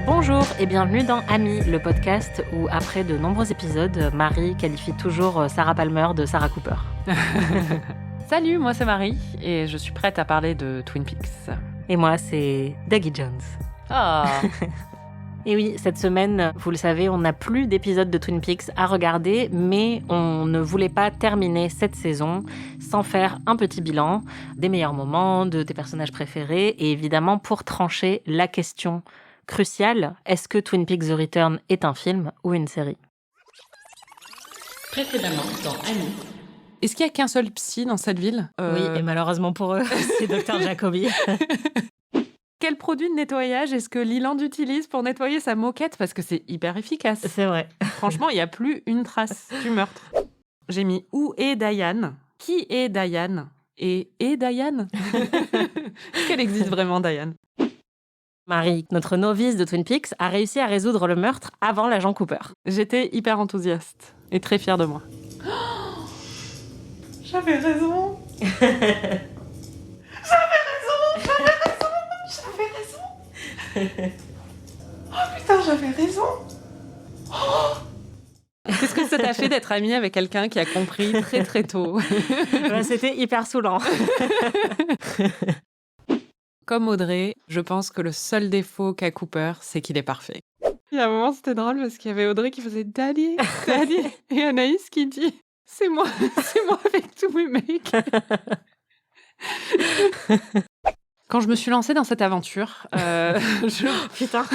Bonjour et bienvenue dans Amis, le podcast où, après de nombreux épisodes, Marie qualifie toujours Sarah Palmer de Sarah Cooper. Salut, moi c'est Marie et je suis prête à parler de Twin Peaks. Et moi, c'est Dougie Jones. Ah. Et oui, cette semaine, vous le savez, on n'a plus d'épisodes de Twin Peaks à regarder, mais on ne voulait pas terminer cette saison sans faire un petit bilan des meilleurs moments, de tes personnages préférés, et évidemment pour trancher la question cruciale, est-ce que Twin Peaks The Return est un film ou une série ? Précédemment dans Annie. Est-ce qu'il n'y a qu'un seul psy dans cette ville ? Oui, et malheureusement pour eux, c'est Dr Jacoby. Quel produit de nettoyage est-ce que Leland utilise pour nettoyer sa moquette ? Parce que c'est hyper efficace. C'est vrai. Franchement, il n'y a plus une trace du meurtre. J'ai mis « Où est Diane ?» Qui est Diane ? Et est Diane ? Est-ce qu'elle existe vraiment, Diane ? Marie, notre novice de Twin Peaks, a réussi à résoudre le meurtre avant l'agent Cooper. J'étais hyper enthousiaste et très fière de moi. Oh, j'avais raison. Oh putain, j'avais raison. Oh. Qu'est-ce que ça t'a fait d'être amie avec quelqu'un qui a compris très très tôt ? C'était hyper saoulant. Comme Audrey, je pense que le seul défaut qu'a Cooper, c'est qu'il est parfait. Il y a un moment, c'était drôle parce qu'il y avait Audrey qui faisait « Daddy, Daddy » et Anaïs qui dit « C'est moi avec tous mes mecs ». Quand je me suis lancée dans cette aventure, Putain.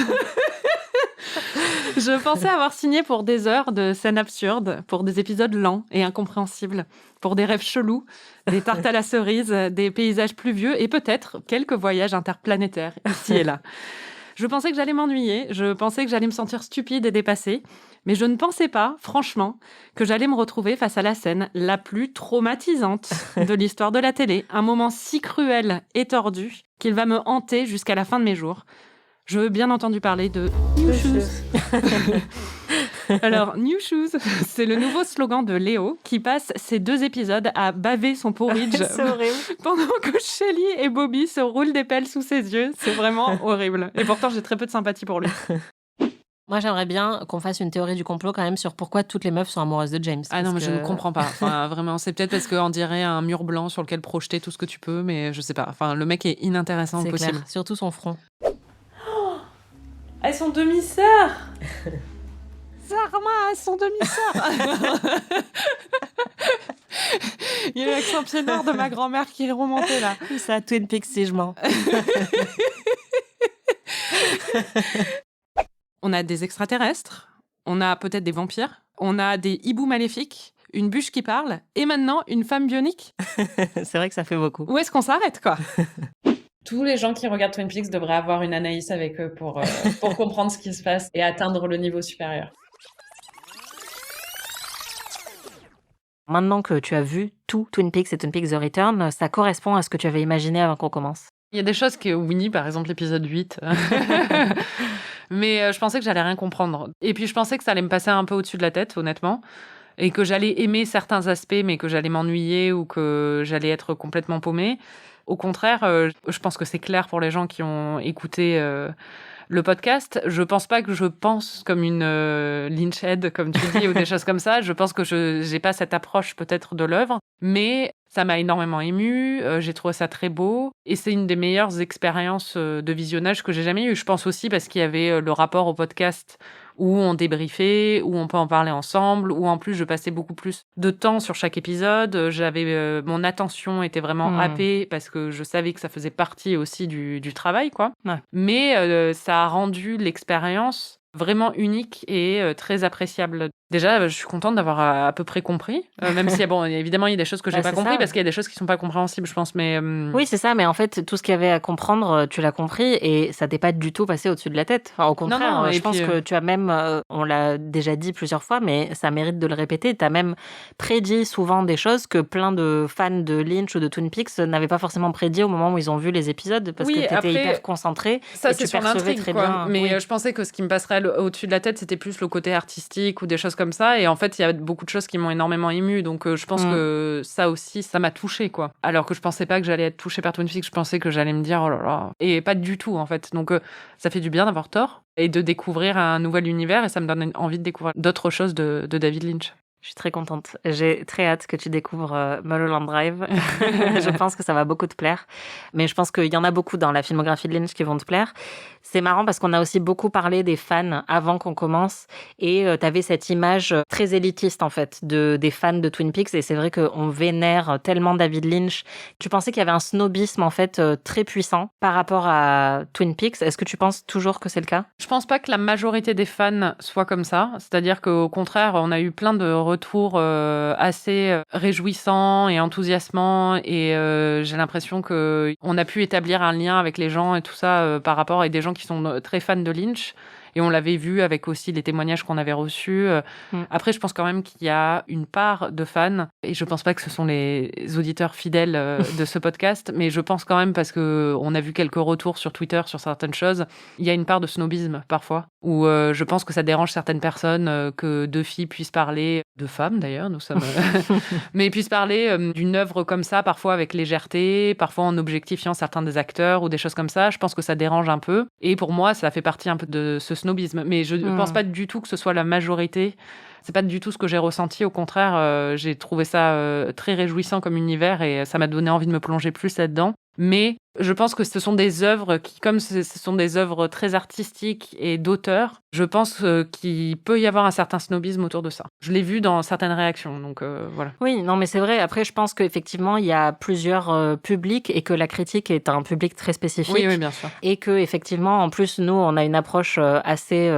Je pensais avoir signé pour des heures de scènes absurdes, pour des épisodes lents et incompréhensibles, pour des rêves chelous, des tartes à la cerise, des paysages pluvieux et peut-être quelques voyages interplanétaires ici et là. Je pensais que j'allais m'ennuyer, je pensais que j'allais me sentir stupide et dépassée, mais je ne pensais pas, franchement, que j'allais me retrouver face à la scène la plus traumatisante de l'histoire de la télé, un moment si cruel et tordu qu'il va me hanter jusqu'à la fin de mes jours. Je veux bien entendu parler de New Shoes. Alors, New Shoes, c'est le nouveau slogan de Léo qui passe ces 2 épisodes à baver son porridge pendant que Shelly et Bobby se roulent des pelles sous ses yeux. C'est vraiment horrible. Et pourtant, j'ai très peu de sympathie pour lui. Moi, j'aimerais bien qu'on fasse une théorie du complot quand même sur pourquoi toutes les meufs sont amoureuses de James. Ah non, mais je ne comprends pas. Enfin, vraiment, c'est peut-être parce qu'on dirait un mur blanc sur lequel projeter tout ce que tu peux, mais je sais pas. Enfin, le mec est inintéressant au possible. Clair, surtout son front. Elles sont demi-sœurs. Zarma, elles sont demi-sœurs. Il y a l'accent pied noir de ma grand-mère qui est remonté là. Ça, Twin Peaks, si je mens. On a des extraterrestres, on a peut-être des vampires, on a des hiboux maléfiques, une bûche qui parle, et maintenant une femme bionique. C'est vrai que ça fait beaucoup. Où est-ce qu'on s'arrête, quoi ? Tous les gens qui regardent Twin Peaks devraient avoir une Anaïs avec eux pour comprendre ce qui se passe et atteindre le niveau supérieur. Maintenant que tu as vu tout Twin Peaks et Twin Peaks The Return, ça correspond à ce que tu avais imaginé avant qu'on commence. Il y a des choses que Winnie, par exemple, l'épisode 8. Mais je pensais que j'allais rien comprendre. Et puis je pensais que ça allait me passer un peu au-dessus de la tête, honnêtement. Et que j'allais aimer certains aspects, mais que j'allais m'ennuyer ou que j'allais être complètement paumée. Au contraire, je pense que c'est clair pour les gens qui ont écouté le podcast. Je pense pas que je pense comme une Lynchhead, comme tu dis, ou des choses comme ça. Je pense que j'ai pas cette approche peut-être de l'œuvre, mais ça m'a énormément émue. J'ai trouvé ça très beau et c'est une des meilleures expériences de visionnage que j'ai jamais eues. Je pense aussi parce qu'il y avait le rapport au podcast où on débriefait, où on peut en parler ensemble, où en plus je passais beaucoup plus de temps sur chaque épisode. J'avais mon attention était vraiment happée parce que je savais que ça faisait partie aussi du travail, quoi. Ouais. Mais ça a rendu l'expérience vraiment unique et très appréciable. Déjà, je suis contente d'avoir à peu près compris, même si, bon, évidemment, il y a des choses que j'ai pas compris, parce qu'il y a des choses qui sont pas compréhensibles, je pense, mais... Oui, c'est ça, mais en fait, tout ce qu'il y avait à comprendre, tu l'as compris, et ça t'est pas du tout passé au-dessus de la tête. Enfin, au contraire, Non, je pense que tu as même, on l'a déjà dit plusieurs fois, mais ça mérite de le répéter, tu as même prédit souvent des choses que plein de fans de Lynch ou de Twin Peaks n'avaient pas forcément prédit au moment où ils ont vu les épisodes, parce que t'étais hyper concentré, ça, et c'est tu sur percevais l'intrigue, très quoi. bien. Mais je pensais que ce qui me passerait au-dessus de la tête, c'était plus le côté artistique ou des choses choses comme ça. Et en fait, il y a beaucoup de choses qui m'ont énormément émue. Donc, je pense que ça aussi, ça m'a touchée, quoi. Alors que je pensais pas que j'allais être touchée par Twin Peaks. Je pensais que j'allais me dire, oh là là. Et pas du tout, en fait. Donc, ça fait du bien d'avoir tort et de découvrir un nouvel univers. Et ça me donne envie de découvrir d'autres choses de David Lynch. Je suis très contente. J'ai très hâte que tu découvres Mulholland Drive. Je pense que ça va beaucoup te plaire. Mais je pense qu'il y en a beaucoup dans la filmographie de Lynch qui vont te plaire. C'est marrant parce qu'on a aussi beaucoup parlé des fans avant qu'on commence. Et tu avais cette image très élitiste, en fait, des fans de Twin Peaks. Et c'est vrai qu'on vénère tellement David Lynch. Tu pensais qu'il y avait un snobisme, en fait, très puissant par rapport à Twin Peaks. Est-ce que tu penses toujours que c'est le cas? Je pense pas que la majorité des fans soit comme ça. C'est-à-dire qu'au contraire, on a eu plein de retours assez réjouissants et enthousiasmants. Et j'ai l'impression qu'on a pu établir un lien avec les gens et tout ça par rapport à des gens qui sont très fans de Lynch. Et on l'avait vu avec aussi les témoignages qu'on avait reçus. Après, je pense quand même qu'il y a une part de fans, et je pense pas que ce sont les auditeurs fidèles de ce podcast, mais je pense quand même, parce qu'on a vu quelques retours sur Twitter sur certaines choses, il y a une part de snobisme parfois, où je pense que ça dérange certaines personnes que deux filles puissent parler, de femmes d'ailleurs, nous sommes... mais puissent parler d'une œuvre comme ça, parfois avec légèreté, parfois en objectifiant certains des acteurs ou des choses comme ça. Je pense que ça dérange un peu. Et pour moi, ça fait partie un peu de ce snobisme. Mais je ne pense pas du tout que ce soit la majorité. C'est pas du tout ce que j'ai ressenti. Au contraire, j'ai trouvé ça très réjouissant comme univers et ça m'a donné envie de me plonger plus là-dedans. Mais je pense que ce sont des œuvres qui, comme ce sont des œuvres très artistiques et d'auteurs, je pense qu'il peut y avoir un certain snobisme autour de ça. Je l'ai vu dans certaines réactions, donc voilà. Oui, non, mais c'est vrai. Après, je pense qu'effectivement, il y a plusieurs publics et que la critique est un public très spécifique. Oui, bien sûr. Et que, effectivement, en plus, nous, on a une approche assez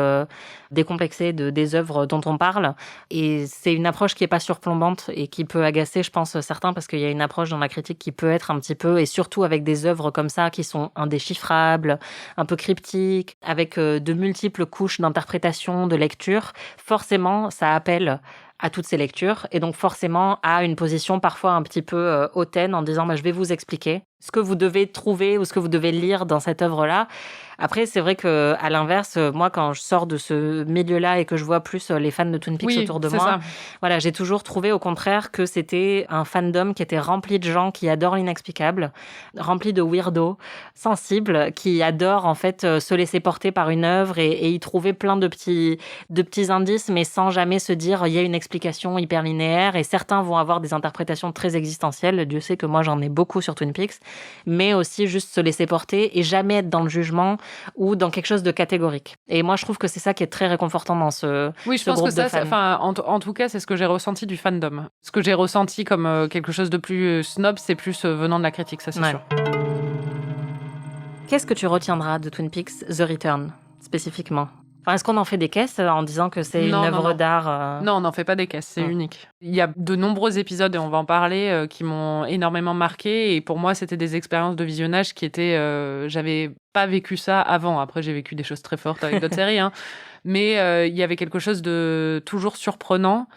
décomplexée des œuvres dont on parle. Et c'est une approche qui est pas surplombante et qui peut agacer, je pense, certains, parce qu'il y a une approche dans la critique qui peut être un petit peu, et surtout avec des œuvres comme ça qui sont indéchiffrables, un peu cryptiques, avec de multiples couches d'interprétation, de lecture. Forcément, ça appelle à toutes ces lectures et donc forcément à une position parfois un petit peu hautaine en disant je vais vous expliquer ce que vous devez trouver ou ce que vous devez lire dans cette œuvre-là. Après, c'est vrai que à l'inverse, moi, quand je sors de ce milieu-là et que je vois plus les fans de Twin Peaks autour de moi, ça. Voilà, j'ai toujours trouvé au contraire que c'était un fandom qui était rempli de gens qui adorent l'inexplicable, rempli de weirdos, sensibles, qui adorent en fait se laisser porter par une œuvre et y trouver plein de petits indices, mais sans jamais se dire il y a une explication hyper linéaire. Et certains vont avoir des interprétations très existentielles. Dieu sait que moi, j'en ai beaucoup sur Twin Peaks, mais aussi juste se laisser porter et jamais être dans le jugement ou dans quelque chose de catégorique. Et moi, je trouve que c'est ça qui est très réconfortant dans ce Oui, je pense groupe que ça, de fans. en tout cas, c'est ce que j'ai ressenti du fandom. Ce que j'ai ressenti comme quelque chose de plus snob, c'est plus venant de la critique, ça c'est sûr. Qu'est-ce que tu retiendras de Twin Peaks The Return, spécifiquement ? Enfin, est-ce qu'on en fait des caisses en disant que c'est une œuvre d'art Non, on n'en fait pas des caisses, c'est unique. Il y a de nombreux épisodes, et on va en parler, qui m'ont énormément marqué. Et pour moi, c'était des expériences de visionnage qui étaient... j'avais pas vécu ça avant. Après, j'ai vécu des choses très fortes avec d'autres séries. Hein. Mais il y avait quelque chose de toujours surprenant.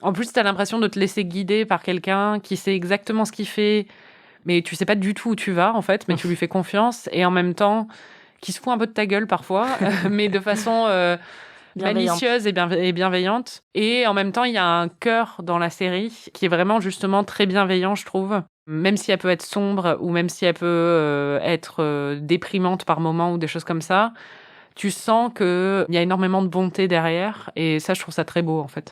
En plus, tu as l'impression de te laisser guider par quelqu'un qui sait exactement ce qu'il fait, mais tu sais pas du tout où tu vas, en fait, mais tu lui fais confiance. Et en même temps... qui se fout un peu de ta gueule parfois, mais de façon malicieuse et bienveillante. Et en même temps, il y a un cœur dans la série qui est vraiment justement très bienveillant, je trouve. Même si elle peut être sombre ou même si elle peut être déprimante par moments ou des choses comme ça, tu sens qu'il y a énormément de bonté derrière. Et ça, je trouve ça très beau, en fait.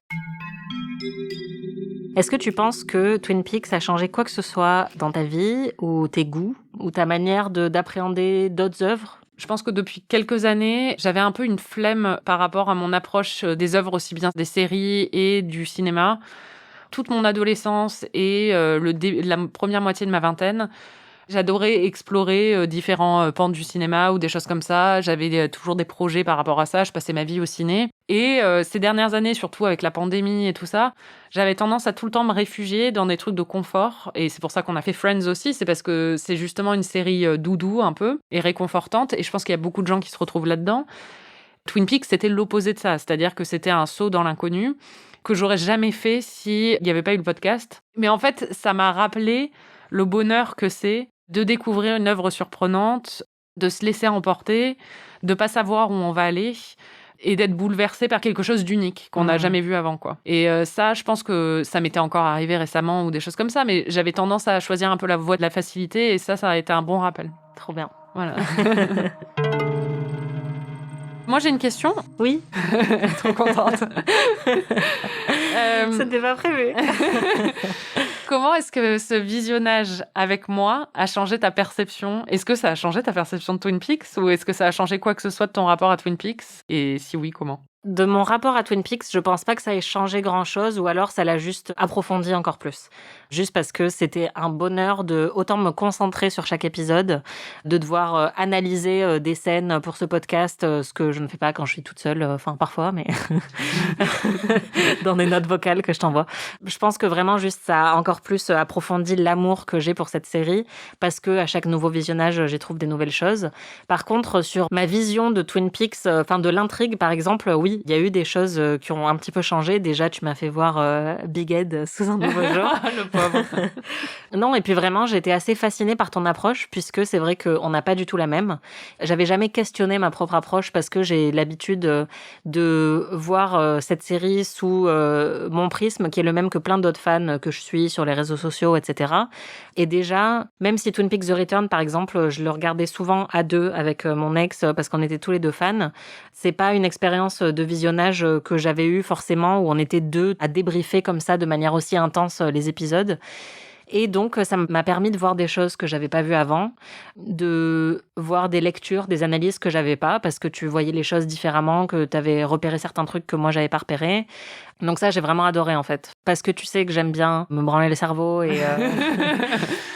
Est-ce que tu penses que Twin Peaks a changé quoi que ce soit dans ta vie ou tes goûts ou ta manière d'appréhender d'autres œuvres ? Je pense que depuis quelques années, j'avais un peu une flemme par rapport à mon approche des œuvres, aussi bien des séries et du cinéma. Toute mon adolescence et la première moitié de ma vingtaine, j'adorais explorer différents pans du cinéma ou des choses comme ça. J'avais toujours des projets par rapport à ça. Je passais ma vie au ciné. Et ces dernières années, surtout avec la pandémie et tout ça, j'avais tendance à tout le temps me réfugier dans des trucs de confort. Et c'est pour ça qu'on a fait Friends aussi. C'est parce que c'est justement une série doudou un peu et réconfortante. Et je pense qu'il y a beaucoup de gens qui se retrouvent là-dedans. Twin Peaks, c'était l'opposé de ça. C'est-à-dire que c'était un saut dans l'inconnu que j'aurais jamais fait s'il n'y avait pas eu le podcast. Mais en fait, ça m'a rappelé le bonheur que c'est de découvrir une œuvre surprenante, de se laisser emporter, de pas savoir où on va aller, et d'être bouleversé par quelque chose d'unique qu'on n'a jamais vu avant, quoi. Et ça, je pense que ça m'était encore arrivé récemment ou des choses comme ça, mais j'avais tendance à choisir un peu la voie de la facilité et ça a été un bon rappel. Trop bien. Voilà. Moi, j'ai une question. Oui. Trop contente. C'était pas prévu. Comment est-ce que ce visionnage avec moi a changé ta perception ? Est-ce que ça a changé ta perception de Twin Peaks ou est-ce que ça a changé quoi que ce soit de ton rapport à Twin Peaks ? Et si oui, comment ? De mon rapport à Twin Peaks, je pense pas que ça ait changé grand-chose ou alors ça l'a juste approfondi encore plus. Juste parce que c'était un bonheur de autant me concentrer sur chaque épisode, de devoir analyser des scènes pour ce podcast, ce que je ne fais pas quand je suis toute seule, enfin parfois, mais dans des notes vocales que je t'envoie. Je pense que vraiment juste ça a encore plus approfondi l'amour que j'ai pour cette série parce que à chaque nouveau visionnage, j'y trouve des nouvelles choses. Par contre, sur ma vision de Twin Peaks, enfin de l'intrigue par exemple, oui, il y a eu des choses qui ont un petit peu changé. Déjà, tu m'as fait voir Big Ed sous un nouveau jour. Le pauvre. Non, et puis vraiment, j'étais assez fascinée par ton approche, puisque c'est vrai qu'on n'a pas du tout la même. J'avais jamais questionné ma propre approche parce que j'ai l'habitude de voir cette série sous mon prisme, qui est le même que plein d'autres fans que je suis sur les réseaux sociaux, etc. Et déjà, même si Twin Peaks The Return, par exemple, je le regardais souvent à deux avec mon ex, parce qu'on était tous les deux fans, c'est pas une expérience de visionnage que j'avais eu forcément où on était deux à débriefer comme ça de manière aussi intense les épisodes. Et donc, ça m'a permis de voir des choses que j'avais pas vues avant, de voir des lectures, des analyses que j'avais pas, parce que tu voyais les choses différemment, que tu avais repéré certains trucs que moi, j'avais pas repérés. Donc ça, j'ai vraiment adoré, en fait. Parce que tu sais que j'aime bien me branler le cerveau et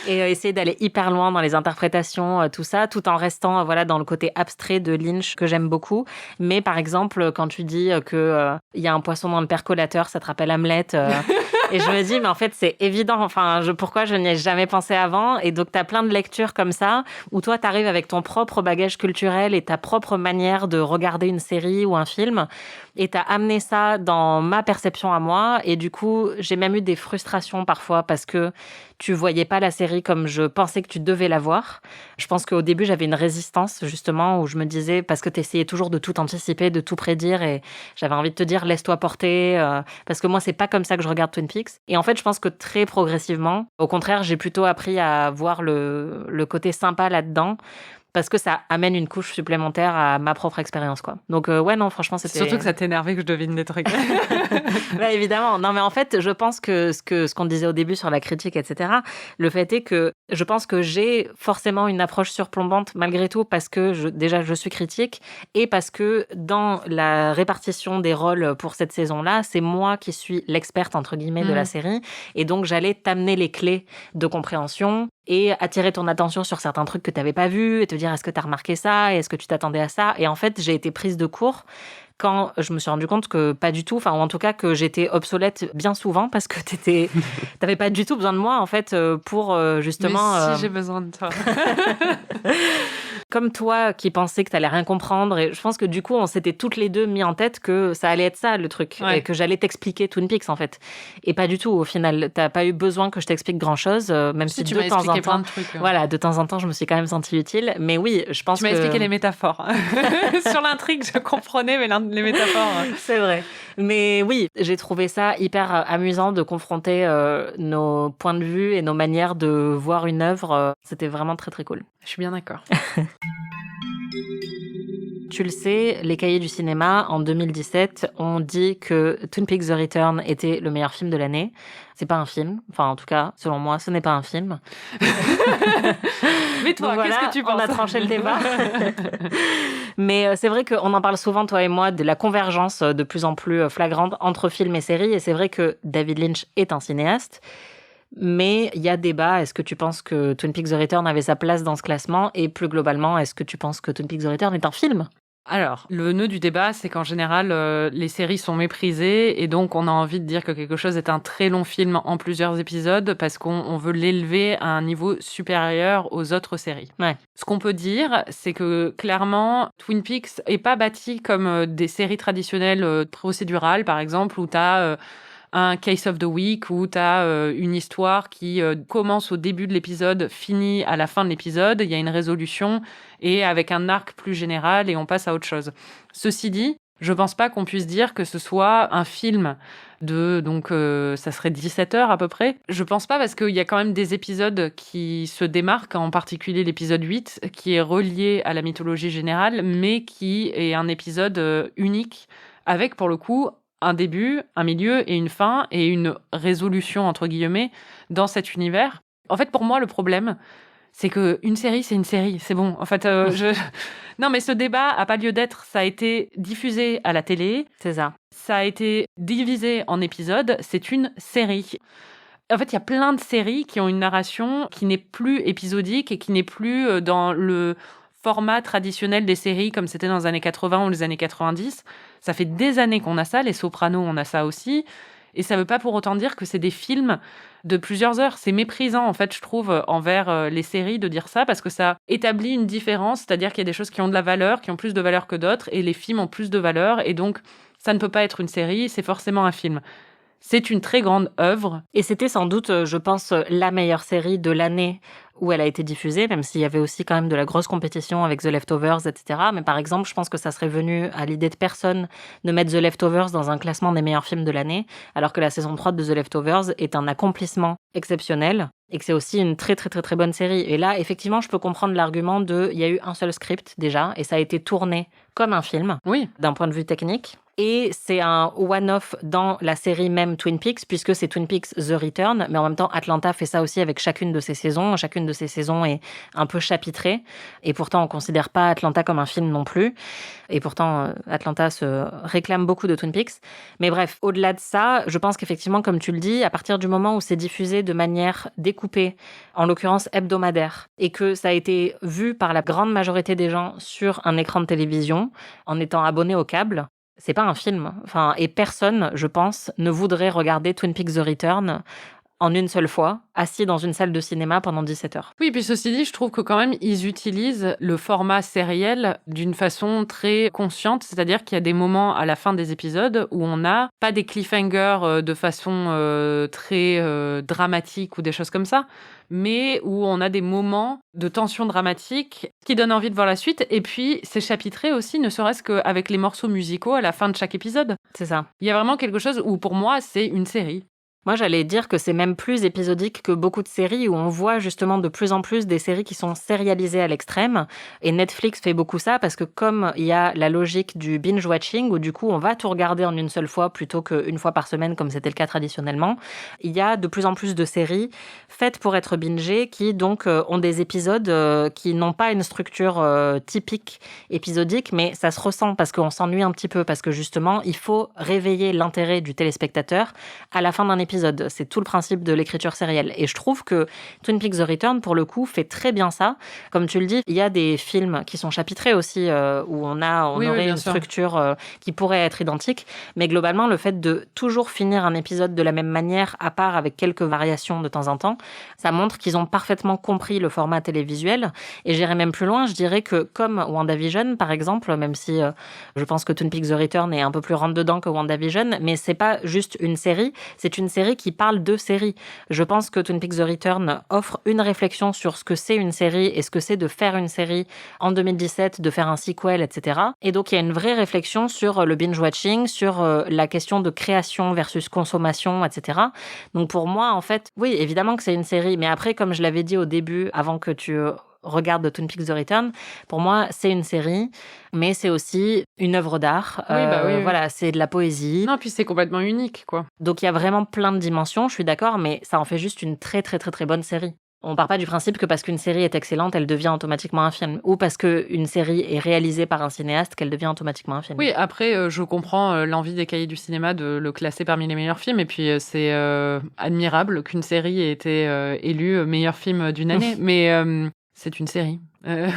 essayer d'aller hyper loin dans les interprétations, tout ça, tout en restant voilà, dans le côté abstrait de Lynch, que j'aime beaucoup. Mais par exemple, quand tu dis que y a un poisson dans le percolateur, ça te rappelle Hamlet... Et je me dis, mais en fait, c'est évident. Enfin, pourquoi je n'y ai jamais pensé avant? Et donc, t'as plein de lectures comme ça, où toi, t'arrives avec ton propre bagage culturel et ta propre manière de regarder une série ou un film. Et t'as amené ça dans ma perception à moi. Et du coup, j'ai même eu des frustrations parfois parce que tu voyais pas la série comme je pensais que tu devais la voir. Je pense qu'au début, j'avais une résistance, justement, où je me disais, parce que t'essayais toujours de tout anticiper, de tout prédire, et j'avais envie de te dire, laisse-toi porter, parce que moi, c'est pas comme ça que je regarde Twin Peaks. Et en fait, je pense que très progressivement, au contraire, j'ai plutôt appris à voir le côté sympa là-dedans, parce que ça amène une couche supplémentaire à ma propre expérience, quoi. Donc, ouais, non, franchement, c'était... Surtout que ça t'énervait que je devine des trucs. Bah, évidemment. Non, mais en fait, je pense que ce qu'on disait au début sur la critique, etc., le fait est que je pense que j'ai forcément une approche surplombante malgré tout parce que déjà, je suis critique et parce que dans la répartition des rôles pour cette saison-là, c'est moi qui suis l'experte, entre guillemets, de la série. Et donc, j'allais t'amener les clés de compréhension et attirer ton attention sur certains trucs que tu n'avais pas vus et te dire est-ce que tu as remarqué ça et est-ce que tu t'attendais à ça. Et en fait, j'ai été prise de court quand je me suis rendu compte que pas du tout, enfin, ou en tout cas que j'étais obsolète bien souvent parce que t'avais pas du tout besoin de moi, en fait, pour justement... Mais si, j'ai besoin de toi. Comme toi qui pensais que t'allais rien comprendre, et je pense que du coup, on s'était toutes les deux mis en tête que ça allait être ça, le truc, ouais. Et que j'allais t'expliquer Twin Peaks, en fait. Et pas du tout, au final. T'as pas eu besoin que je t'explique grand-chose, même si tu de m'as temps en expliqué temps... plein de trucs. Voilà, de temps en temps, je me suis quand même sentie utile. Mais oui, je pense que... Tu m'as expliqué les métaphores. Sur l'intrigue, je comprenais, mais les métaphores... C'est vrai. Mais oui, j'ai trouvé ça hyper amusant de confronter nos points de vue et nos manières de voir une œuvre. C'était vraiment très, très cool. Je suis bien d'accord. Tu le sais, les cahiers du cinéma, en 2017, ont dit que Twin Peaks The Return était le meilleur film de l'année. C'est pas un film. Enfin, en tout cas, selon moi, ce n'est pas un film. Mais toi, voilà, qu'est-ce que tu penses ? On a tranché le débat. Mais c'est vrai qu'on en parle souvent, toi et moi, de la convergence de plus en plus flagrante entre film et série. Et c'est vrai que David Lynch est un cinéaste. Mais il y a débat. Est-ce que tu penses que Twin Peaks The Return avait sa place dans ce classement? Et plus globalement, est-ce que tu penses que Twin Peaks The Return est un film? Alors, le nœud du débat, c'est qu'en général, les séries sont méprisées et donc on a envie de dire que quelque chose est un très long film en plusieurs épisodes parce qu'on veut l'élever à un niveau supérieur aux autres séries. Ouais. Ce qu'on peut dire, c'est que clairement, Twin Peaks est pas bâti comme des séries traditionnelles procédurales, par exemple, où t'as... un case of the week où tu as une histoire qui commence au début de l'épisode, finit à la fin de l'épisode, il y a une résolution et avec un arc plus général et on passe à autre chose. Ceci dit, Je pense pas qu'on puisse dire que ce soit un film de, donc, ça serait 17 heures à peu près. Je pense pas parce qu'il y a quand même des épisodes qui se démarquent, en particulier l'épisode 8, qui est relié à la mythologie générale, mais qui est un épisode unique, avec pour le coup un début, un milieu et une fin, et une résolution, entre guillemets, dans cet univers. En fait, pour moi, le problème, c'est qu'une série, c'est une série, c'est bon. En fait, non, mais ce débat a pas lieu d'être. Ça a été diffusé à la télé. C'est ça. Ça a été divisé en épisodes. C'est une série. En fait, il y a plein de séries qui ont une narration qui n'est plus épisodique et qui n'est plus dans le format traditionnel des séries comme c'était dans les années 80 ou les années 90. Ça fait des années qu'on a ça. Les Sopranos, on a ça aussi. Et ça ne veut pas pour autant dire que c'est des films de plusieurs heures. C'est méprisant, en fait, je trouve, envers les séries de dire ça, parce que ça établit une différence, c'est-à-dire qu'il y a des choses qui ont de la valeur, qui ont plus de valeur que d'autres, et les films ont plus de valeur, et donc ça ne peut pas être une série, c'est forcément un film. C'est une très grande œuvre. Et c'était sans doute, je pense, la meilleure série de l'année où elle a été diffusée, même s'il y avait aussi quand même de la grosse compétition avec The Leftovers, etc. Mais par exemple, je pense que ça serait venu à l'idée de personne de mettre The Leftovers dans un classement des meilleurs films de l'année, alors que la saison 3 de The Leftovers est un accomplissement exceptionnel et que c'est aussi une très très très très bonne série. Et là, effectivement, je peux comprendre l'argument de il y a eu un seul script déjà et ça a été tourné comme un film, Oui. d'un point de vue technique. Et c'est un one-off dans la série même Twin Peaks, puisque c'est Twin Peaks The Return, mais en même temps, Atlanta fait ça aussi avec chacune de ses saisons. Chacune de ces saisons est un peu chapitrée, et pourtant, on considère pas Atlanta comme un film non plus. Et pourtant, Atlanta se réclame beaucoup de Twin Peaks. Mais bref, au-delà de ça, je pense qu'effectivement, comme tu le dis, à partir du moment où c'est diffusé de manière découpée, en l'occurrence hebdomadaire, et que ça a été vu par la grande majorité des gens sur un écran de télévision, en étant abonné au câble, c'est pas un film. Enfin, et personne, je pense, ne voudrait regarder Twin Peaks The Return en une seule fois, assis dans une salle de cinéma pendant 17 heures. Oui, puis ceci dit, je trouve que quand même, ils utilisent le format sériel d'une façon très consciente, c'est-à-dire qu'il y a des moments à la fin des épisodes où on n'a pas des cliffhangers de façon très dramatique ou des choses comme ça, mais où on a des moments de tension dramatique qui donnent envie de voir la suite, et puis c'est chapitré aussi, ne serait-ce qu'avec les morceaux musicaux à la fin de chaque épisode. C'est ça. Il y a vraiment quelque chose où, pour moi, c'est une série. Moi, j'allais dire que c'est même plus épisodique que beaucoup de séries où on voit justement de plus en plus des séries qui sont sérialisées à l'extrême. Et Netflix fait beaucoup ça parce que comme il y a la logique du binge-watching où du coup on va tout regarder en une seule fois plutôt qu'une fois par semaine comme c'était le cas traditionnellement, il y a de plus en plus de séries faites pour être bingées qui donc ont des épisodes qui n'ont pas une structure typique épisodique, mais ça se ressent parce qu'on s'ennuie un petit peu parce que justement il faut réveiller l'intérêt du téléspectateur à la fin d'un épisode. C'est tout le principe de l'écriture sérielle. Et je trouve que Twin Peaks The Return, pour le coup, fait très bien ça. Comme tu le dis, il y a des films qui sont chapitrés aussi, où on aurait une structure qui pourrait être identique. Mais globalement, le fait de toujours finir un épisode de la même manière, à part avec quelques variations de temps en temps, ça montre qu'ils ont parfaitement compris le format télévisuel. Et j'irais même plus loin, je dirais que comme WandaVision, par exemple, même si je pense que Twin Peaks The Return est un peu plus rentre-dedans que WandaVision, mais c'est pas juste une série, c'est une série qui parle de séries. Je pense que Twin Peaks The Return offre une réflexion sur ce que c'est une série et ce que c'est de faire une série en 2017, de faire un sequel, etc. Et donc, il y a une vraie réflexion sur le binge-watching, sur la question de création versus consommation, etc. Donc, pour moi, en fait, oui, évidemment que c'est une série, mais après, comme je l'avais dit au début, avant que tu regardes Twin Peaks The Return, pour moi, c'est une série, mais c'est aussi une œuvre d'art. Oui. Voilà, c'est de la poésie. Non, puis c'est complètement unique, quoi. Donc, il y a vraiment plein de dimensions, je suis d'accord, mais ça en fait juste une très, très, très, très bonne série. On part pas du principe que parce qu'une série est excellente, elle devient automatiquement un film. Ou parce qu'une série est réalisée par un cinéaste, qu'elle devient automatiquement un film. Oui, après, je comprends l'envie des cahiers du cinéma de le classer parmi les meilleurs films. Et puis, c'est admirable qu'une série ait été élue meilleur film d'une année. Mais c'est une série. Je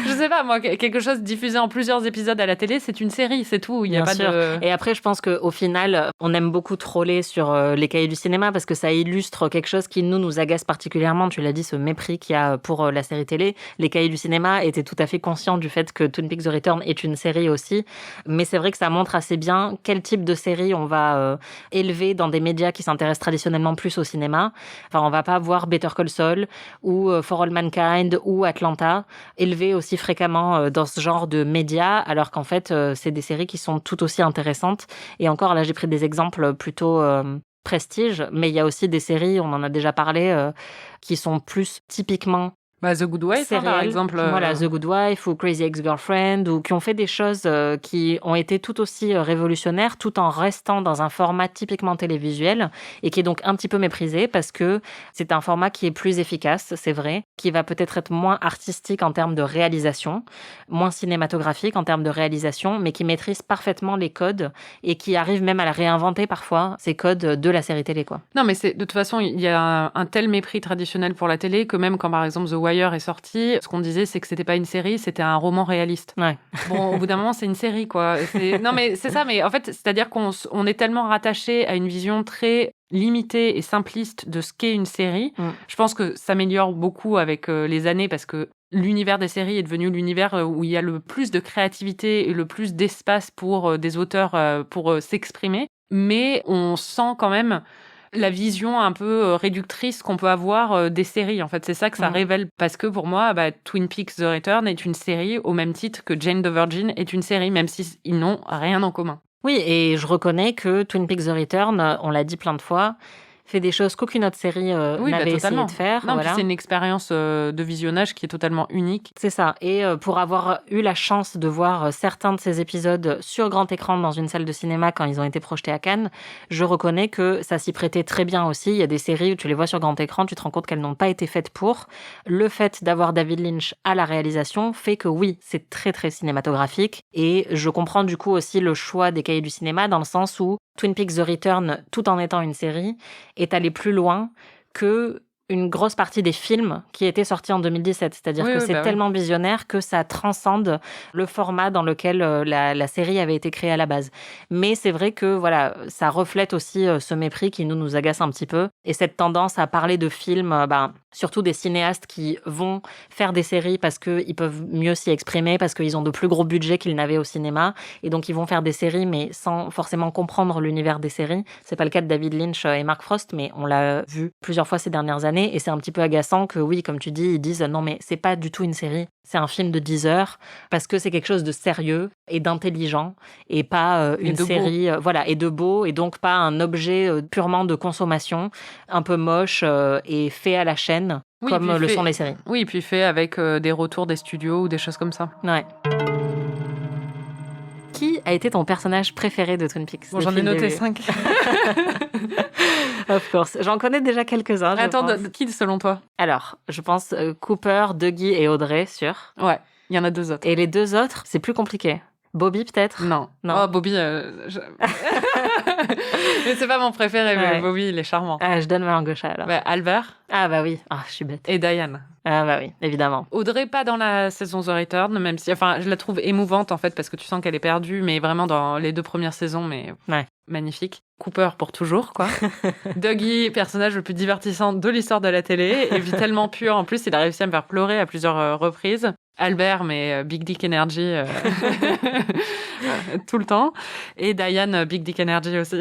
sais pas, moi, quelque chose diffusé en plusieurs épisodes à la télé, c'est une série, c'est tout. Il y a pas de... Et après, je pense qu'au final, on aime beaucoup troller sur les cahiers du cinéma parce que ça illustre quelque chose qui nous agace particulièrement. Tu l'as dit, ce mépris qu'il y a pour la série télé. Les cahiers du cinéma étaient tout à fait conscients du fait que Twin Peaks The Return est une série aussi. Mais c'est vrai que ça montre assez bien quel type de série on va élever dans des médias qui s'intéressent traditionnellement plus au cinéma. Enfin, on va pas voir Better Call Saul ou For All Mankind Mind ou Atlanta, élevées aussi fréquemment dans ce genre de médias, alors qu'en fait, c'est des séries qui sont tout aussi intéressantes. Et encore, là, j'ai pris des exemples plutôt prestige, mais il y a aussi des séries, on en a déjà parlé, qui sont plus typiquement The Good Wife, par exemple. Voilà, The Good Wife ou Crazy Ex-Girlfriend, ou qui ont fait des choses qui ont été tout aussi révolutionnaires, tout en restant dans un format typiquement télévisuel, et qui est donc un petit peu méprisé parce que c'est un format qui est plus efficace, c'est vrai, qui va peut-être être moins artistique en termes de réalisation, moins cinématographique en termes de réalisation, mais qui maîtrise parfaitement les codes et qui arrive même à la réinventer parfois, ces codes de la série télé, quoi. Non, mais de toute façon, il y a un tel mépris traditionnel pour la télé que même quand, par exemple, The Wire est sorti, ce qu'on disait, c'est que c'était pas une série, c'était un roman réaliste. Ouais. Bon, au bout d'un moment, c'est une série, quoi. Non, mais c'est ça, mais en fait, c'est-à-dire qu'on est tellement rattaché à une vision très limitée et simpliste de ce qu'est une série. Je pense que ça s'améliore beaucoup avec les années parce que l'univers des séries est devenu l'univers où il y a le plus de créativité et le plus d'espace pour des auteurs pour s'exprimer. Mais on sent quand même la vision un peu réductrice qu'on peut avoir des séries. En fait, c'est ça que ça révèle. Parce que pour moi, Twin Peaks The Return est une série au même titre que Jane the Virgin est une série, même s'ils n'ont rien en commun. Oui, et je reconnais que Twin Peaks The Return, on l'a dit plein de fois, fait des choses qu'aucune autre série n'avait essayé de faire. Non, voilà. Puis c'est une expérience de visionnage qui est totalement unique. C'est ça. Et pour avoir eu la chance de voir certains de ces épisodes sur grand écran dans une salle de cinéma quand ils ont été projetés à Cannes, je reconnais que ça s'y prêtait très bien aussi. Il y a des séries où tu les vois sur grand écran, tu te rends compte qu'elles n'ont pas été faites pour. Le fait d'avoir David Lynch à la réalisation fait que oui, c'est très très cinématographique. Et je comprends du coup aussi le choix des cahiers du cinéma dans le sens où Twin Peaks The Return, tout en étant une série, est allé plus loin que une grosse partie des films qui étaient sortis en 2017. C'est-à-dire que c'est tellement visionnaire que ça transcende le format dans lequel la série avait été créée à la base. Mais c'est vrai que voilà, ça reflète aussi ce mépris qui nous agace un petit peu. Et cette tendance à parler de films, surtout des cinéastes qui vont faire des séries parce qu'ils peuvent mieux s'y exprimer, parce qu'ils ont de plus gros budgets qu'ils n'avaient au cinéma. Et donc, ils vont faire des séries, mais sans forcément comprendre l'univers des séries. C'est pas le cas de David Lynch et Mark Frost, mais on l'a vu plusieurs fois ces dernières années. Et c'est un petit peu agaçant que, oui, comme tu dis, ils disent non, mais c'est pas du tout une série. C'est un film de 10 heures parce que c'est quelque chose de sérieux et d'intelligent et pas une série, et de beau, et donc pas un objet purement de consommation, un peu moche et fait à la chaîne, comme le sont les séries. Oui, et puis fait avec des retours des studios ou des choses comme ça. Ouais. Qui a été ton personnage préféré de Twin Peaks? Bon, j'en ai noté 5. Of course. J'en connais déjà quelques-uns. Attends, qui selon toi? Alors, je pense Cooper, Dougie et Audrey, sûr. Ouais, il y en a 2 autres. Et les 2 autres, c'est plus compliqué. Bobby, peut-être? Non. Oh, Bobby, mais c'est pas mon préféré, mais Bobby, il est charmant. Ah, je donne ma langue au chat, alors. Albert. Ah, bah oui. Ah, je suis bête. Et Diane. Ah, bah oui, évidemment. Audrey, pas dans la saison The Return, même si, je la trouve émouvante, en fait, parce que tu sens qu'elle est perdue, mais vraiment dans les 2 premières saisons, mais magnifique. Cooper pour toujours, quoi. Dougie, personnage le plus divertissant de l'histoire de la télé, et puis tellement pur, en plus, il a réussi à me faire pleurer à plusieurs reprises. Albert, mais Big Dick Energy tout le temps. Et Diane, Big Dick Energy aussi.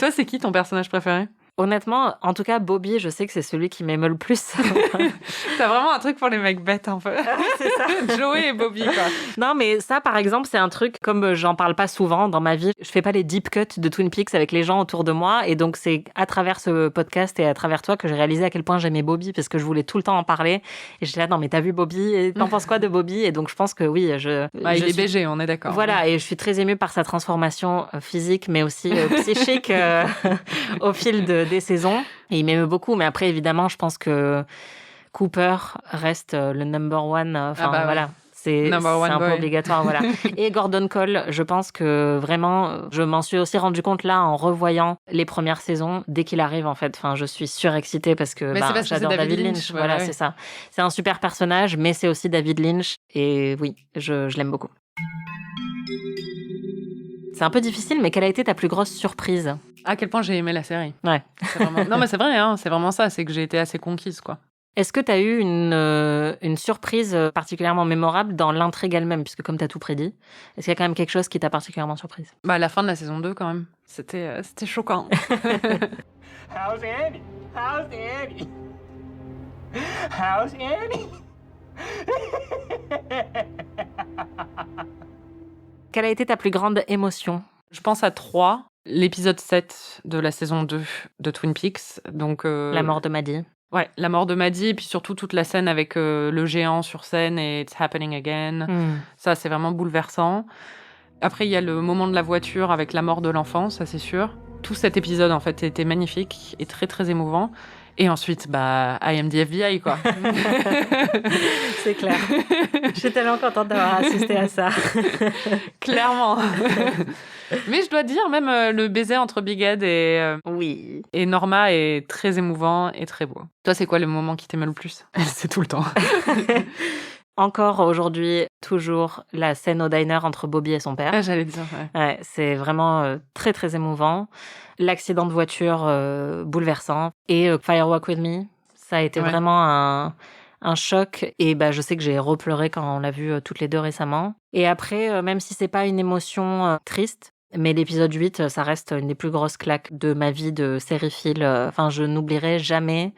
Toi, c'est qui ton personnage préféré? Honnêtement, en tout cas, Bobby, je sais que c'est celui qui m'émeut le plus. T'as vraiment un truc pour les mecs bêtes, un peu. C'est ça. Joey et Bobby, quoi. Non, mais ça, par exemple, c'est un truc, comme j'en parle pas souvent dans ma vie, je fais pas les deep cuts de Twin Peaks avec les gens autour de moi, et donc c'est à travers ce podcast et à travers toi que j'ai réalisé à quel point j'aimais Bobby, parce que je voulais tout le temps en parler, et j'étais là, non, mais t'as vu Bobby, et t'en penses quoi de Bobby? Et donc je pense que oui, il est BG, on est d'accord. Voilà, et je suis très émue par sa transformation physique, mais aussi psychique au fil des saisons. Et il m'aime beaucoup, mais après, évidemment, je pense que Cooper reste le number one. Voilà. C'est un peu obligatoire, voilà. Et Gordon Cole, je pense que vraiment, je m'en suis aussi rendu compte là en revoyant les premières saisons dès qu'il arrive en fait. Enfin, je suis surexcitée parce que j'adore David Lynch. Voilà, c'est ça. C'est un super personnage, mais c'est aussi David Lynch. Et oui, je l'aime beaucoup. C'est un peu difficile, mais quelle a été ta plus grosse surprise? À quel point j'ai aimé la série. Ouais. Non, mais c'est vrai, hein, c'est vraiment ça. C'est que j'ai été assez conquise, quoi. Est-ce que tu as eu une surprise particulièrement mémorable dans l'intrigue elle-même, puisque comme tu as tout prédit, est-ce qu'il y a quand même quelque chose qui t'a particulièrement surprise? La fin de la saison 2, quand même. C'était choquant. How's Annie? How's Annie? Quelle a été ta plus grande émotion? Je pense à 3. L'épisode 7 de la saison 2 de Twin Peaks. Donc, La mort de Maddie. Ouais, la mort de Maddie, et puis surtout toute la scène avec le géant sur scène et It's Happening Again. Ça, c'est vraiment bouleversant. Après, il y a le moment de la voiture avec la mort de l'enfant, ça c'est sûr. Tout cet épisode, en fait, était magnifique et très, très émouvant. Et ensuite, I am the FBI, quoi. C'est clair. Je suis tellement contente d'avoir assisté à ça. Clairement. Mais je dois dire, même le baiser entre Big Ed Oui. et Norma est très émouvant et très beau. Toi, c'est quoi le moment qui t'émeut le plus? C'est tout le temps. Encore aujourd'hui, toujours la scène au diner entre Bobby et son père. Ah, j'allais dire, ouais. Ouais, c'est vraiment très, très émouvant. L'accident de voiture bouleversant. Et Firewalk With Me, ça a été vraiment un choc. Et je sais que j'ai repleuré quand on l'a vu toutes les deux récemment. Et après, même si c'est pas une émotion triste, mais l'épisode 8, ça reste une des plus grosses claques de ma vie de sériephile. Enfin, je n'oublierai jamais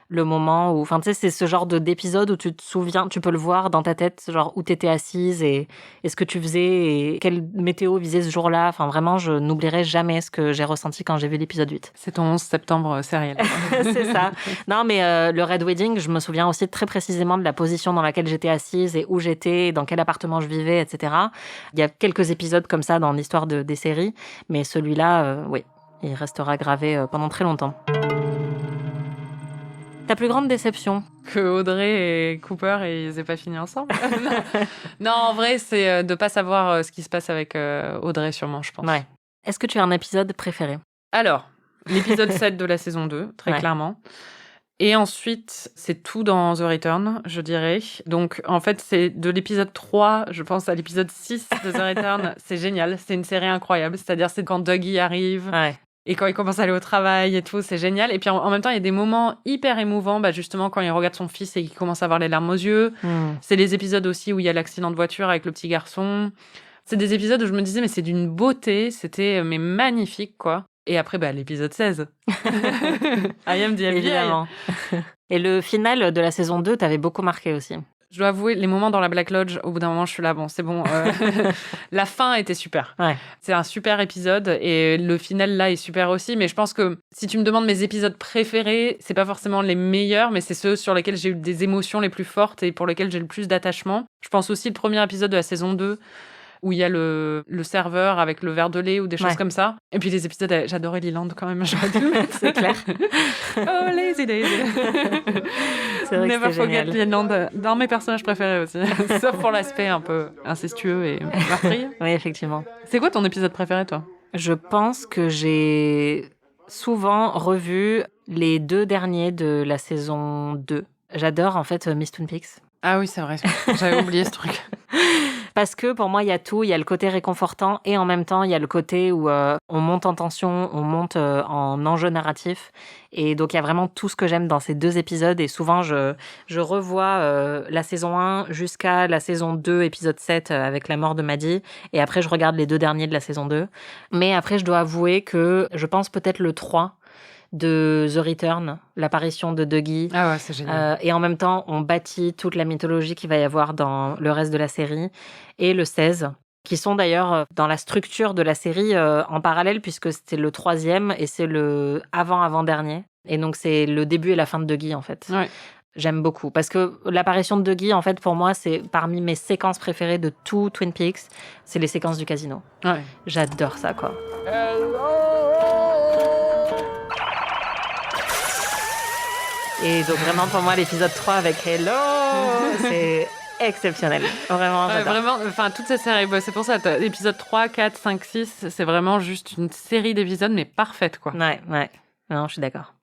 le moment où... Enfin, tu sais, c'est ce genre d'épisode où tu te souviens, tu peux le voir dans ta tête, genre où t'étais assise et ce que tu faisais et quelle météo visait ce jour-là. Enfin, vraiment, je n'oublierai jamais ce que j'ai ressenti quand j'ai vu l'épisode 8. C'est ton 11 septembre sériel. C'est ça. Non, mais le Red Wedding, je me souviens aussi très précisément de la position dans laquelle j'étais assise et où j'étais, dans quel appartement je vivais, etc. Il y a quelques épisodes comme ça dans l'histoire des séries, mais celui-là, oui, il restera gravé pendant très longtemps. Ta plus grande déception? Que Audrey et Cooper, ils aient pas fini ensemble. Non, en vrai, c'est de pas savoir ce qui se passe avec Audrey, sûrement, je pense. Ouais. Est-ce que tu as un épisode préféré? Alors, l'épisode 7 de la saison 2, très clairement. Et ensuite, c'est tout dans The Return, je dirais. Donc, en fait, c'est de l'épisode 3, je pense, à l'épisode 6 de The Return. C'est génial, c'est une série incroyable. C'est-à-dire, c'est quand Dougie arrive... Ouais. Et quand il commence à aller au travail et tout, c'est génial. Et puis en même temps, il y a des moments hyper émouvants, justement quand il regarde son fils et qu'il commence à avoir les larmes aux yeux. C'est les épisodes aussi où il y a l'accident de voiture avec le petit garçon. C'est des épisodes où je me disais, mais c'est d'une beauté, c'était magnifique, quoi. Et après, l'épisode 16. I am the FBI. Évidemment. Et le final de la saison 2 t'avait beaucoup marqué aussi. Je dois avouer, les moments dans la Black Lodge, au bout d'un moment, je suis là, bon, c'est bon. La fin était super. Ouais. C'est un super épisode et le final, là, est super aussi. Mais je pense que si tu me demandes mes épisodes préférés, c'est pas forcément les meilleurs, mais c'est ceux sur lesquels j'ai eu des émotions les plus fortes et pour lesquels j'ai le plus d'attachement. Je pense aussi le premier épisode de la saison 2, où il y a le serveur avec le verre de lait ou des choses comme ça. Et puis les épisodes, j'adorais Leland quand même, j'aurais dû le mettre. C'est clair. Oh, Lazy Days. C'est vrai Never que c'était forget génial. Leland, dans mes personnages préférés aussi. Sauf pour l'aspect un peu incestueux et meurtrier. Oui, effectivement. C'est quoi ton épisode préféré, toi? Je pense que j'ai souvent revu les 2 derniers de la saison 2. J'adore en fait Miss Twin Peaks. Ah oui, c'est vrai, j'avais oublié ce truc. Parce que pour moi, il y a tout. Il y a le côté réconfortant et en même temps, il y a le côté où on monte en tension, on monte en enjeu narratif. Et donc, il y a vraiment tout ce que j'aime dans ces 2 épisodes. Et souvent, je revois la saison 1 jusqu'à la saison 2, épisode 7, avec la mort de Maddie. Et après, je regarde les 2 derniers de la saison 2. Mais après, je dois avouer que je pense peut-être le 3 de The Return, l'apparition de Dougie. Ah ouais, c'est génial. Et en même temps, on bâtit toute la mythologie qu'il va y avoir dans le reste de la série. Et le 16, qui sont d'ailleurs dans la structure de la série en parallèle, puisque c'était le 3e et c'est le avant-avant-dernier. Et donc, c'est le début et la fin de Dougie, en fait. Ouais. J'aime beaucoup. Parce que l'apparition de Dougie, en fait, pour moi, c'est parmi mes séquences préférées de tout Twin Peaks. C'est les séquences du casino. Ouais. J'adore ça, quoi. Et donc vraiment pour moi l'épisode 3 avec Hello, c'est exceptionnel. Vraiment, Ouais, j'adore. vraiment, enfin toute cette série, c'est pour ça, l'épisode 3, 4, 5, 6, c'est vraiment juste une série d'épisodes, mais parfaite, quoi. Ouais. Non, je suis d'accord.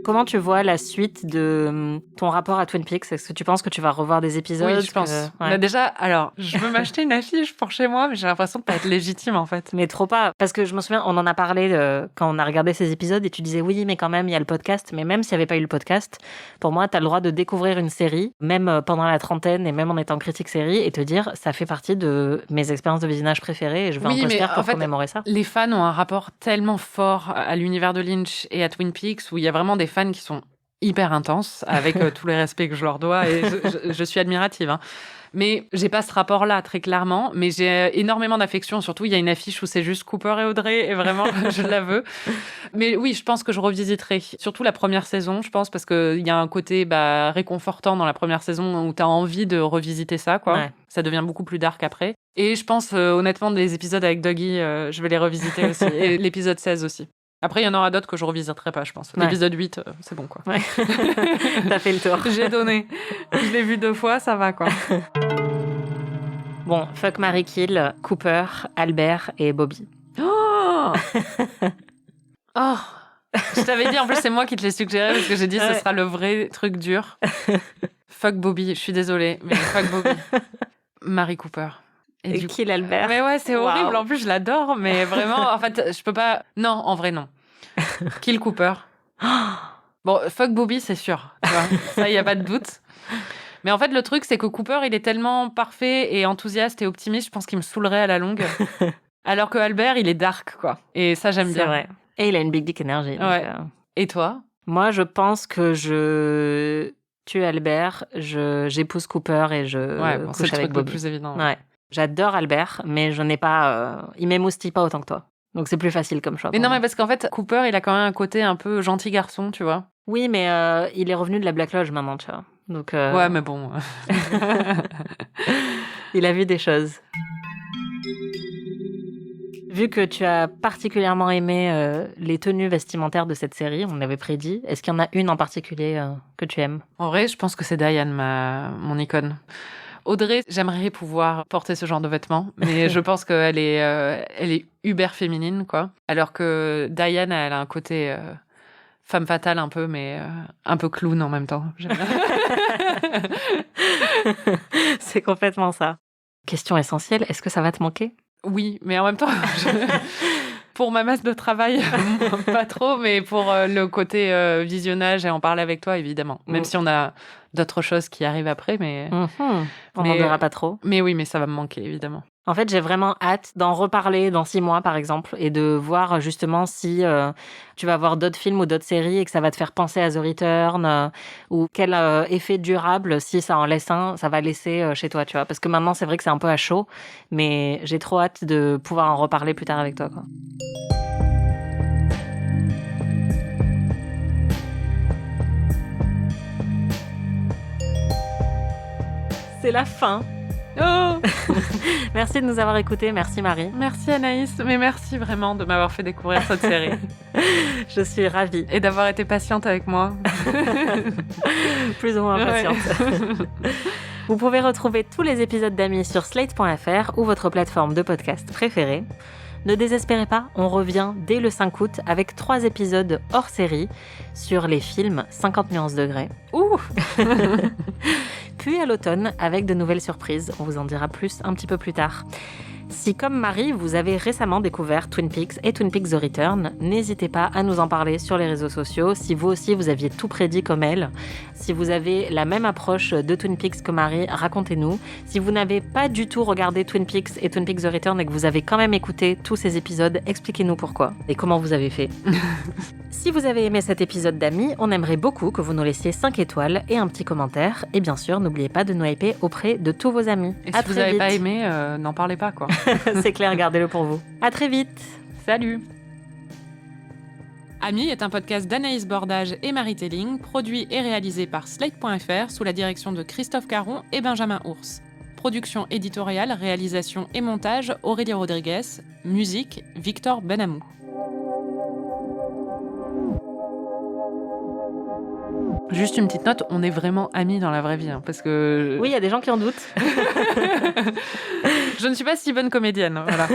Comment tu vois la suite de ton rapport à Twin Peaks? Est-ce que tu penses que tu vas revoir des épisodes? Oui, je pense. Ouais. Bah déjà, alors, je veux m'acheter une affiche pour chez moi, mais j'ai l'impression de pas être légitime, en fait. Mais trop pas. Parce que je me souviens, on en a parlé quand on a regardé ces épisodes et tu disais oui, mais quand même, il y a le podcast. Mais même s'il n'y avait pas eu le podcast, pour moi, tu as le droit de découvrir une série, même pendant la trentaine et même en étant critique série, et te dire, ça fait partie de mes expériences de visionnage préférées et je veux un poster pour commémorer ça. Les fans ont un rapport tellement fort à l'univers de Lynch et à Twin Peaks où il y a vraiment des fans qui sont hyper intense, avec tous les respects que je leur dois, et je suis admirative. Hein. Mais j'ai pas ce rapport-là, très clairement. Mais j'ai énormément d'affection. Surtout, il y a une affiche où c'est juste Cooper et Audrey. Et vraiment, je la veux. Mais oui, je pense que je revisiterai. Surtout la première saison, je pense, parce qu'il y a un côté réconfortant dans la première saison où tu as envie de revisiter ça, quoi. Ouais. Ça devient beaucoup plus dark après. Et je pense, honnêtement, des épisodes avec Dougie, je vais les revisiter aussi. Et l'épisode 16 aussi. Après, il y en aura d'autres que je revisiterai pas, je pense. Ouais. L'épisode 8, c'est bon, quoi. Ouais. T'as fait le tour. J'ai donné. Je l'ai vu 2 fois, ça va, quoi. Bon, fuck, marry, kill, Cooper, Albert et Bobby. Oh oh, je t'avais dit, en plus, c'est moi qui te l'ai suggéré parce que j'ai dit ce sera le vrai truc dur. Fuck Bobby, je suis désolée, mais fuck Bobby. Marry Cooper. Et du kill Albert. Mais ouais, c'est horrible. En plus, je l'adore, mais vraiment, en fait, je peux pas. Non, en vrai, non. Kill Cooper. Bon, fuck Bobby, c'est sûr. Tu vois, ça, il y a pas de doute. Mais en fait, le truc, c'est que Cooper, il est tellement parfait et enthousiaste et optimiste, je pense qu'il me saoulerait à la longue. Alors que Albert, il est dark, quoi. Et ça, j'aime bien. C'est vrai. Et il a une big dick énergie. Ouais. Et toi ? Moi, je pense que je tue Albert, j'épouse Cooper et je couche avec Bobby. C'est le truc le plus évident. Ouais. J'adore Albert, mais je n'ai pas... il m'émoustille pas autant que toi. Donc c'est plus facile comme choix. Mais non, mais parce qu'en fait, Cooper, il a quand même un côté un peu gentil garçon, tu vois. Oui, mais il est revenu de la Black Lodge maintenant, tu vois. Donc, ouais, mais bon. Il a vu des choses. Vu que tu as particulièrement aimé les tenues vestimentaires de cette série, on l'avait prédit, est-ce qu'il y en a une en particulier que tu aimes ? En vrai, je pense que c'est Diane, mon icône. Audrey, j'aimerais pouvoir porter ce genre de vêtements, mais je pense qu'elle est uber féminine, quoi. Alors que Diane, elle a un côté femme fatale un peu, mais un peu clown en même temps. J'aime bien. C'est complètement ça. Question essentielle, est-ce que ça va te manquer ? Oui, mais en même temps, pour ma masse de travail, pas trop, mais pour le côté visionnage et en parler avec toi, évidemment. Même si on a d'autres choses qui arrivent après, mais... On n'en verra pas trop. Mais oui, mais ça va me manquer, évidemment. En fait, j'ai vraiment hâte d'en reparler dans 6 mois, par exemple, et de voir justement si tu vas voir d'autres films ou d'autres séries et que ça va te faire penser à The Return, ou quel effet durable, si ça en laisse un, ça va laisser chez toi, tu vois. Parce que maintenant, c'est vrai que c'est un peu à chaud, mais j'ai trop hâte de pouvoir en reparler plus tard avec toi, quoi. C'est la fin. Oh Merci de nous avoir écoutés, merci Marie. Merci Anaïs, mais merci vraiment de m'avoir fait découvrir cette série. Je suis ravie. Et d'avoir été patiente avec moi. Plus ou moins patiente. Vous pouvez retrouver tous les épisodes d'Amis sur slate.fr ou votre plateforme de podcast préférée. Ne désespérez pas, on revient dès le 5 août avec 3 épisodes hors série sur les films 50 nuances degrés. Ouh Puis à l'automne avec de nouvelles surprises, on vous en dira plus un petit peu plus tard. Si, comme Marie, vous avez récemment découvert Twin Peaks et Twin Peaks The Return, n'hésitez pas à nous en parler sur les réseaux sociaux. Si vous aussi, vous aviez tout prédit comme elle, si vous avez la même approche de Twin Peaks que Marie, racontez-nous. Si vous n'avez pas du tout regardé Twin Peaks et Twin Peaks The Return et que vous avez quand même écouté tous ces épisodes, expliquez-nous pourquoi et comment vous avez fait. Si vous avez aimé cet épisode d'Amis, on aimerait beaucoup que vous nous laissiez 5 étoiles et un petit commentaire. Et bien sûr, n'oubliez pas de nous hyper auprès de tous vos amis. Et si vous n'avez pas aimé, n'en parlez pas, quoi. C'est clair, gardez-le pour vous. À très vite. Salut. Amis est un podcast d'Anaïs Bordage et Marie Telling, produit et réalisé par Slate.fr sous la direction de Christophe Caron et Benjamin Ours. Production éditoriale, réalisation et montage, Aurélie Rodriguez. Musique, Victor Benamou. Juste une petite note, on est vraiment amis dans la vraie vie, hein, parce que... Oui, il y a des gens qui en doutent. Je ne suis pas si bonne comédienne, voilà.